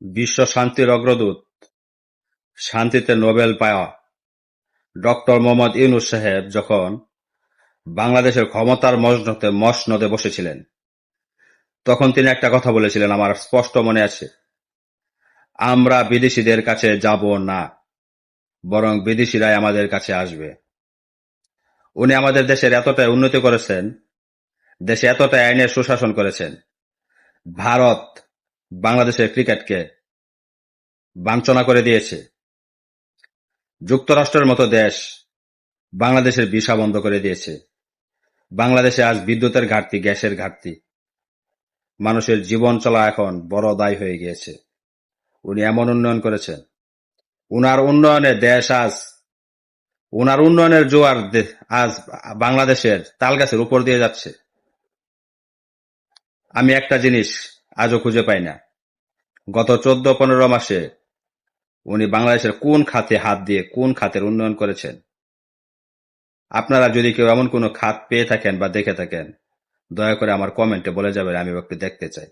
বিশ্ব শান্তির অগ্রদূত, শান্তিতে নোবেল পাওয়া ডক্টর মোহাম্মদ ইউনূস সাহেব যখন বাংলাদেশের ক্ষমতার মসনদে বসেছিলেন, তখন তিনি একটা কথা বলেছিলেন, আমার স্পষ্ট মনে আছে। আমরা বিদেশিদের কাছে যাব না, বরং বিদেশিরাই আমাদের কাছে আসবে। উনি আমাদের দেশের এতটাই উন্নতি করেছেন, দেশে এতটাই আইনের সুশাসন করেছেন, ভারত বাংলাদেশের ক্রিকেটকে বাঞ্ছনা করে দিয়েছে। যুক্তরাষ্ট্রের মতো দেশ বাংলাদেশের ভিসা বন্ধ করে দিয়েছে। বাংলাদেশে আজ বিদ্যুতের ঘাটতি, গ্যাসের ঘাটতি, মানুষের জীবন চলা এখন বড় দায় হয়ে গিয়েছে। উনি এমন উন্নয়ন করেছেন, উনার উন্নয়নে উনার উন্নয়নের জোয়ার আজ বাংলাদেশের তাল গাছের উপর দিয়ে যাচ্ছে। আমি একটা জিনিস আজও খুঁজে পাই না, গত 14-15 মাসে উনি বাংলাদেশের কোন খাতে হাত দিয়ে কোন খাতের উন্নয়ন করেছেন। আপনারা যদি কেউ এমন কোনো খাত পেয়ে থাকেন বা দেখে থাকেন, দয়া করে আমার কমেন্টে বলে যাবেন, আমি একটু দেখতে চাই।